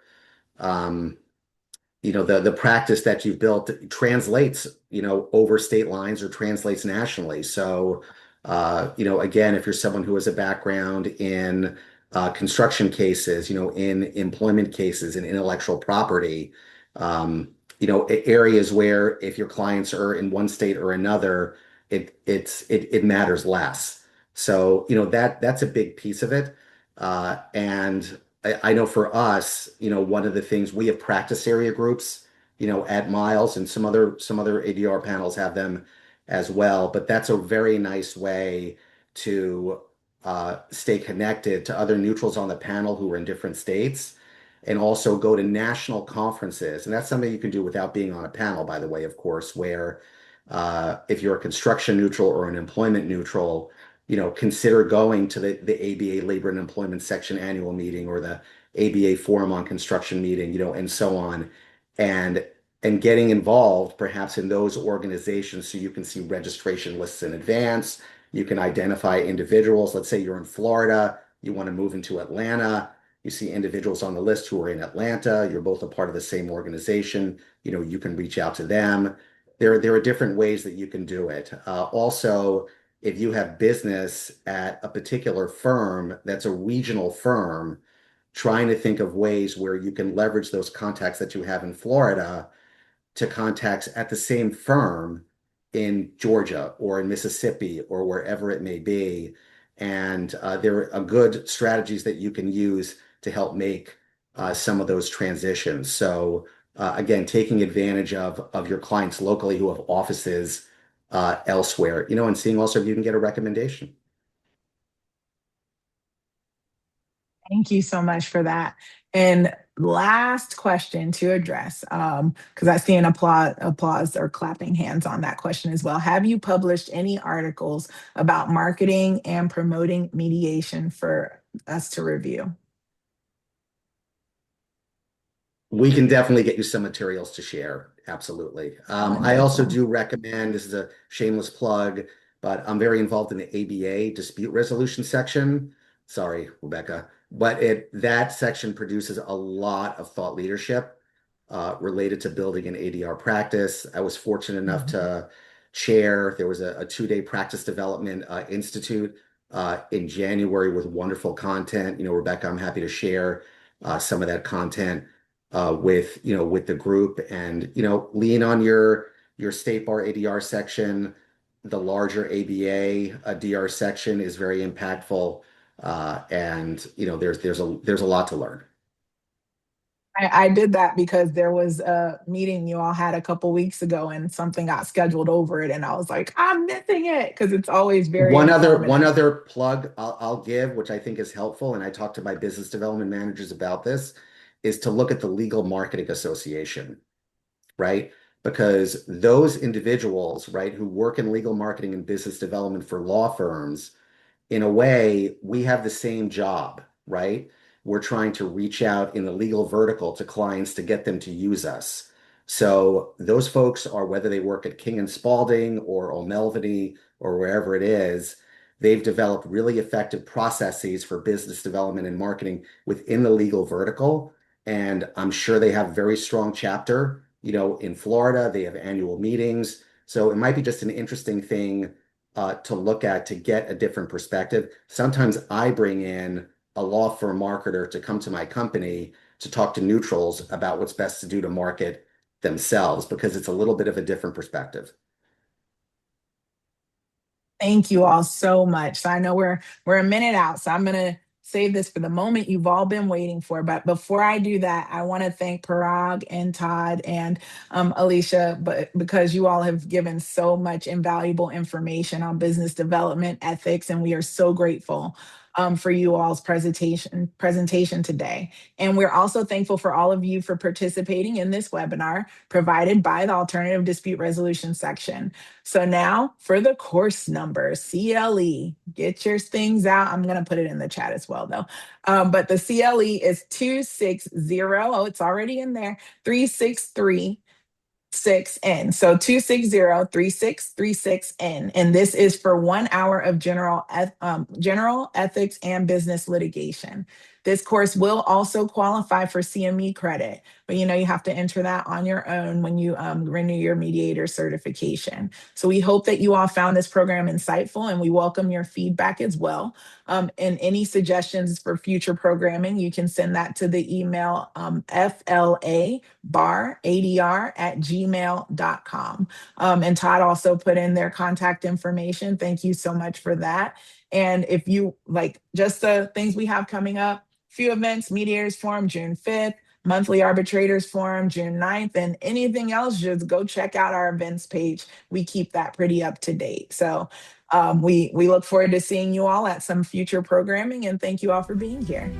the practice that you've built translates, over state lines or translates nationally. So, again, if you're someone who has a background in construction cases, in employment cases, in intellectual property, areas where if your clients are in one state or another, it matters less. So, that's a big piece of it. And I know for us, one of the things we have practice area groups, at Miles, and some other ADR panels have them as well. But that's a very nice way to stay connected to other neutrals on the panel who are in different states, and also go to national conferences. And that's something you can do without being on a panel, by the way, of course, where If you're a construction neutral or an employment neutral, consider going to the ABA Labor and Employment Section annual meeting or the ABA Forum on Construction meeting, and so on, and getting involved perhaps in those organizations so you can see registration lists in advance. You can identify individuals. Let's say you're in Florida, you want to move into Atlanta. You see individuals on the list who are in Atlanta. You're both a part of the same organization. You can reach out to them. There are different ways that you can do it. Also, if you have business at a particular firm that's a regional firm, trying to think of ways where you can leverage those contacts that you have in Florida to contacts at the same firm in Georgia or in Mississippi or wherever it may be. And there are good strategies that you can use to help make some of those transitions. So again, taking advantage of your clients locally who have offices elsewhere, and seeing also if you can get a recommendation. Thank you so much for that. And last question to address, because I see an applause or clapping hands on that question as well. Have you published any articles about marketing and promoting mediation for us to review? We can definitely get you some materials to share. Absolutely. I also do recommend, this is a shameless plug, but I'm very involved in the ABA dispute resolution section. Sorry, Rebecca. But that section produces a lot of thought leadership related to building an ADR practice. I was fortunate enough to chair. There was a 2-day practice development institute in January with wonderful content. Rebecca, I'm happy to share some of that content with the group, and lean on your state bar ADR section. The larger ABA DR section is very impactful, and there's a lot to learn. I did that because there was a meeting you all had a couple weeks ago and something got scheduled over it, and I was like, I'm missing it, because it's always very one informative. other plug I'll give, which I think is helpful, and I talk to my business development managers about this, is to look at the Legal Marketing Association, right? Because those individuals, right, who work in legal marketing and business development for law firms, in a way, we have the same job, right? We're trying to reach out in the legal vertical to clients to get them to use us. So those folks are, whether they work at King and Spalding or O'Melveny or wherever it is, they've developed really effective processes for business development and marketing within the legal vertical. And I'm sure they have a very strong chapter, in Florida. They have annual meetings. So it might be just an interesting thing to look at to get a different perspective. Sometimes I bring in a law firm marketer to come to my company to talk to neutrals about what's best to do to market themselves, because it's a little bit of a different perspective. Thank you all so much. So I know we're a minute out, so I'm gonna save this for the moment you've all been waiting for. But before I do that, I want to thank Parag and Todd and Alicia, but because you all have given so much invaluable information on business development ethics, and we are so grateful for you all's presentation today. And we're also thankful for all of you for participating in this webinar provided by the Alternative Dispute Resolution section. So now for the course number, CLE, get your things out. I'm going to put it in the chat as well, though. But the CLE is 260. Oh, it's already in there. 363. 6N. So 260-3636N. And this is for 1 hour of general ethics and business litigation. This course will also qualify for CME credit, but you have to enter that on your own when you renew your mediator certification. So we hope that you all found this program insightful, and we welcome your feedback as well. And any suggestions for future programming, you can send that to the email flabar@gmail.com. And Todd also put in their contact information. Thank you so much for that. And if you like just the things we have coming up, few events, Mediators Forum, June 5th, monthly Arbitrators Forum, June 9th, and anything else, just go check out our events page. We keep that pretty up to date. So we look forward to seeing you all at some future programming, and thank you all for being here.